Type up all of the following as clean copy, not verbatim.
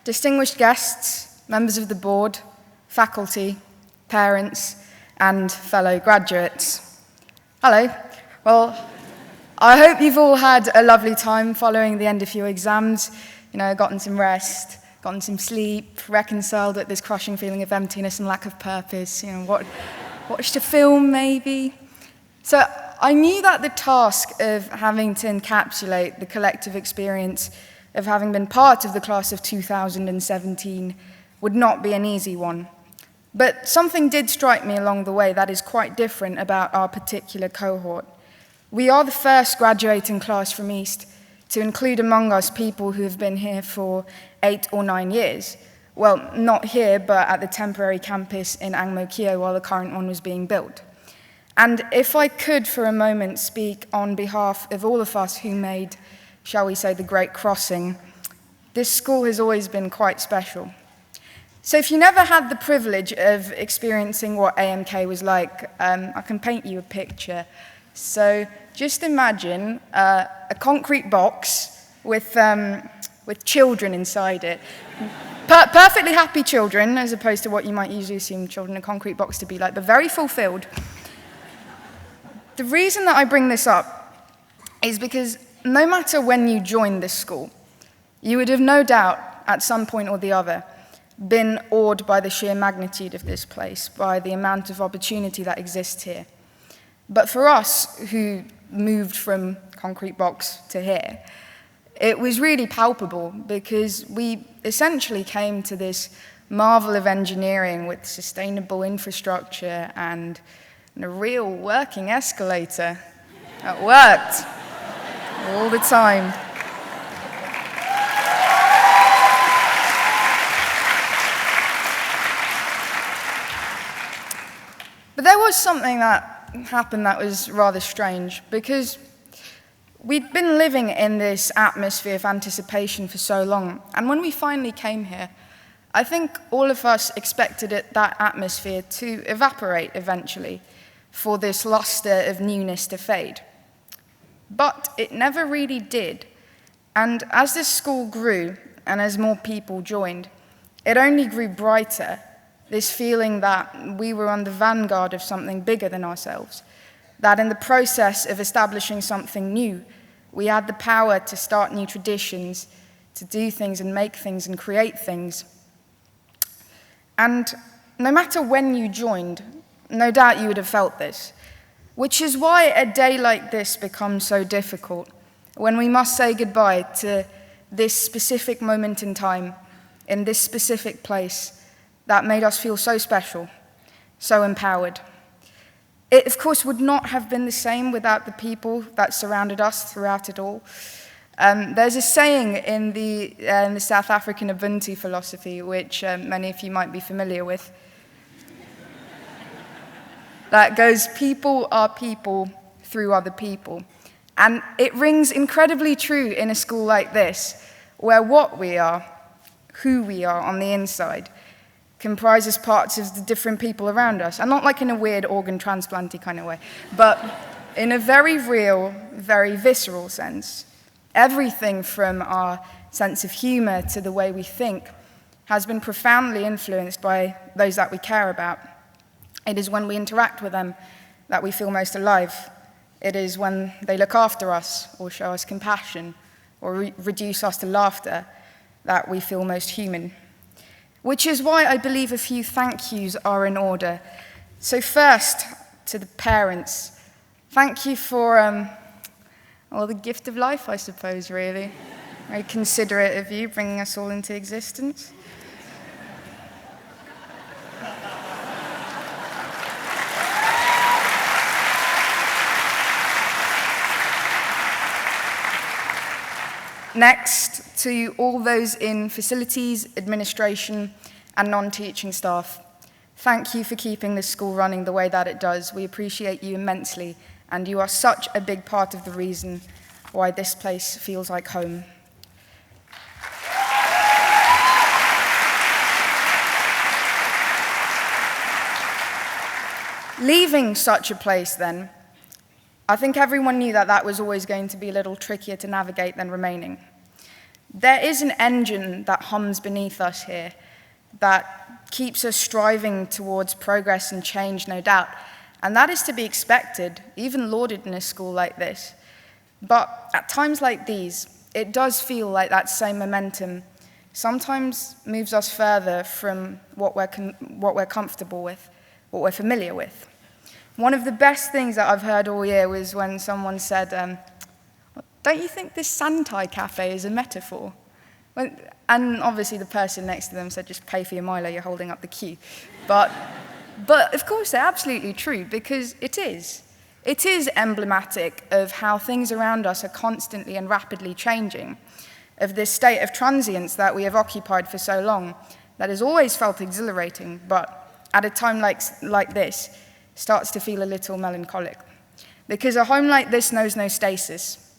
distinguished guests, members of the board, faculty, parents, and fellow graduates. Hello. Well, I hope you've all had a lovely time following the end of your exams, gotten some rest, gotten some sleep, reconciled with this crushing feeling of emptiness and lack of purpose, watched a film maybe. So I knew that the task of having to encapsulate the collective experience of having been part of the class of 2017 would not be an easy one. But something did strike me along the way that is quite different about our particular cohort. We are the first graduating class from East to include among us people who have been here for 8 or 9 years. Well, not here, but at the temporary campus in Ang Mo Kio while the current one was being built. And if I could for a moment speak on behalf of all of us who made, shall we say, the Great Crossing, this school has always been quite special. So if you never had the privilege of experiencing what AMK was like, I can paint you a picture. So just imagine a concrete box with children inside it. Perfectly happy children, as opposed to what you might usually assume children in a concrete box to be like, but very fulfilled. The reason that I bring this up is because no matter when you joined this school, you would have no doubt, at some point or the other, been awed by the sheer magnitude of this place, by the amount of opportunity that exists here. But for us, who moved from concrete box to here, it was really palpable because we essentially came to this marvel of engineering with sustainable infrastructure and a real working escalator that worked all the time. But there was something that happened that was rather strange, because we'd been living in this atmosphere of anticipation for so long, and when we finally came here, I think all of us expected that atmosphere to evaporate eventually, for this luster of newness to fade. But it never really did, and as this school grew, and as more people joined, it only grew brighter, this feeling that we were on the vanguard of something bigger than ourselves, that in the process of establishing something new, we had the power to start new traditions, to do things and make things and create things. And no matter when you joined, no doubt you would have felt this, which is why a day like this becomes so difficult, when we must say goodbye to this specific moment in time, in this specific place, that made us feel so special, so empowered. It, of course, would not have been the same without the people that surrounded us throughout it all. There's a saying in the South African Ubuntu philosophy, which many of you might be familiar with, that goes, people are people through other people. And it rings incredibly true in a school like this, where what we are, who we are on the inside, comprises parts of the different people around us. And not like in a weird organ transplanty kind of way, but in a very real, very visceral sense. Everything from our sense of humor to the way we think has been profoundly influenced by those that we care about. It is when we interact with them that we feel most alive. It is when they look after us or show us compassion or reduce us to laughter that we feel most human. Which is why I believe a few thank yous are in order. So first, to the parents, thank you for, the gift of life, I suppose, really. Very considerate of you, bringing us all into existence. Next, to all those in facilities, administration, and non-teaching staff, thank you for keeping this school running the way that it does. We appreciate you immensely, and you are such a big part of the reason why this place feels like home. Leaving such a place, then, I think everyone knew that that was always going to be a little trickier to navigate than remaining. There is an engine that hums beneath us here that keeps us striving towards progress and change, no doubt. And that is to be expected, even lauded in a school like this. But at times like these, it does feel like that same momentum sometimes moves us further from what we're comfortable with, what we're familiar with. One of the best things that I've heard all year was when someone said, don't you think this Santai cafe is a metaphor? And obviously the person next to them said, just pay for your Milo, you're holding up the queue. But of course they're absolutely true, because it is. It is emblematic of how things around us are constantly and rapidly changing, of this state of transience that we have occupied for so long, that has always felt exhilarating, but at a time like this, starts to feel a little melancholic. Because a home like this knows no stasis,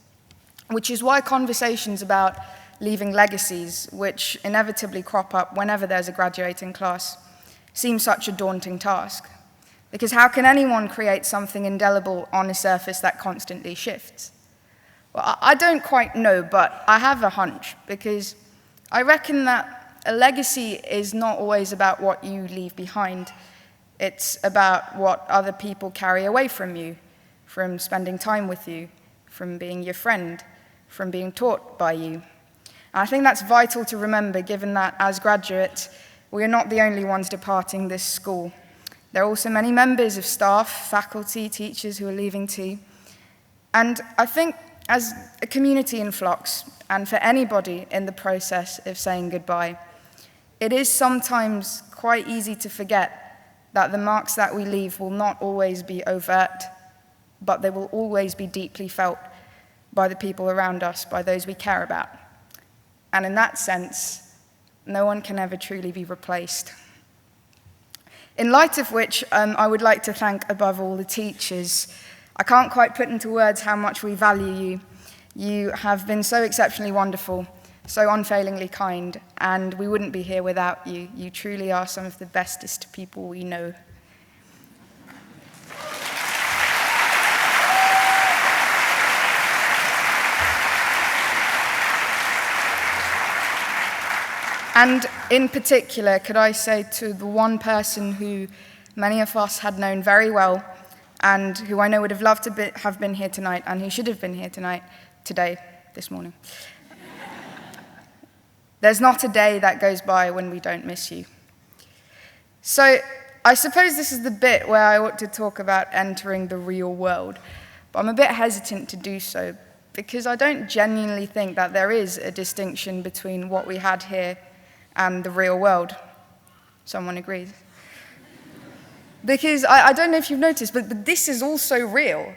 which is why conversations about leaving legacies, which inevitably crop up whenever there's a graduating class, seem such a daunting task. Because how can anyone create something indelible on a surface that constantly shifts? Well, I don't quite know, but I have a hunch, because I reckon that a legacy is not always about what you leave behind. It's about what other people carry away from you, from spending time with you, from being your friend, from being taught by you. And I think that's vital to remember, given that as graduates, we are not the only ones departing this school. There are also many members of staff, faculty, teachers who are leaving too. And I think as a community in flux, and for anybody in the process of saying goodbye, it is sometimes quite easy to forget that the marks that we leave will not always be overt, but they will always be deeply felt by the people around us, by those we care about. And in that sense, no one can ever truly be replaced. In light of which, I would like to thank above all the teachers. I can't quite put into words how much we value you. You have been so exceptionally wonderful, so unfailingly kind, and we wouldn't be here without you. You truly are some of the bestest people we know. And in particular, could I say to the one person who many of us had known very well, and who I know would have loved to have been here tonight, and who should have been here this morning. There's not a day that goes by when we don't miss you. So I suppose this is the bit where I ought to talk about entering the real world, but I'm a bit hesitant to do so, because I don't genuinely think that there is a distinction between what we had here and the real world. Someone agrees? Because I don't know if you've noticed, but this is also real.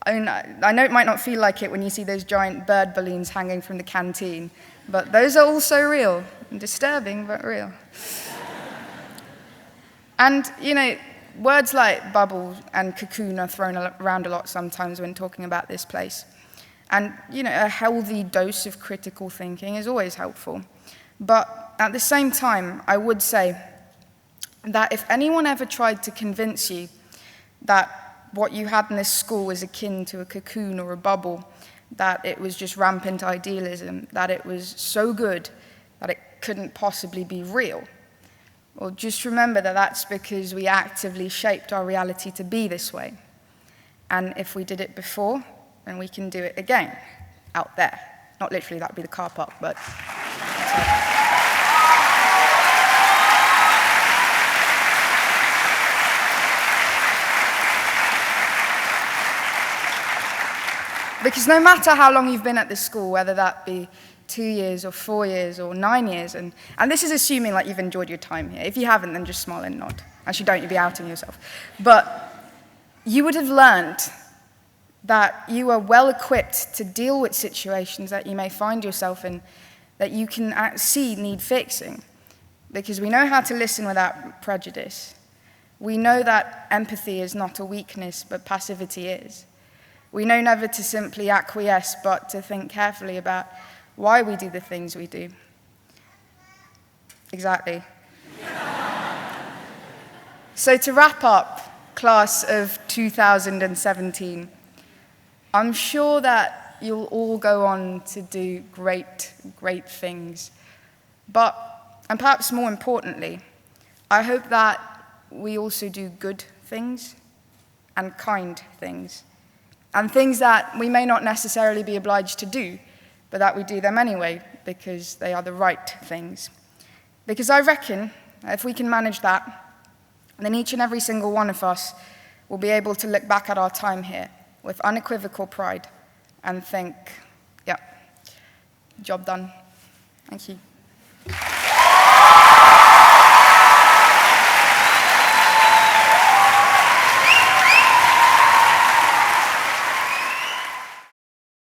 I mean, I know it might not feel like it when you see those giant bird balloons hanging from the canteen, but those are also real. Disturbing, but real. And, you know, words like bubble and cocoon are thrown around a lot sometimes when talking about this place. And, you know, a healthy dose of critical thinking is always helpful. But at the same time, I would say that if anyone ever tried to convince you that what you had in this school was akin to a cocoon or a bubble, that it was just rampant idealism, that it was so good that it couldn't possibly be real, well, just remember that that's because we actively shaped our reality to be this way. And if we did it before, then we can do it again, out there. Not literally, that would be the car park, but... Because no matter how long you've been at this school, whether that be 2 years or 4 years or 9 years, and this is assuming like you've enjoyed your time here. If you haven't, then just smile and nod. Actually, don't, you'd be outing yourself. But you would have learned that you are well equipped to deal with situations that you may find yourself in, that you can see need fixing. Because we know how to listen without prejudice. We know that empathy is not a weakness, but passivity is. We know never to simply acquiesce, but to think carefully about why we do the things we do. Exactly. So to wrap up, class of 2017, I'm sure that you'll all go on to do great, great things. But, and perhaps more importantly, I hope that we also do good things and kind things, and things that we may not necessarily be obliged to do, but that we do them anyway, because they are the right things. Because I reckon if we can manage that, then each and every single one of us will be able to look back at our time here with unequivocal pride and think, yeah, job done. Thank you.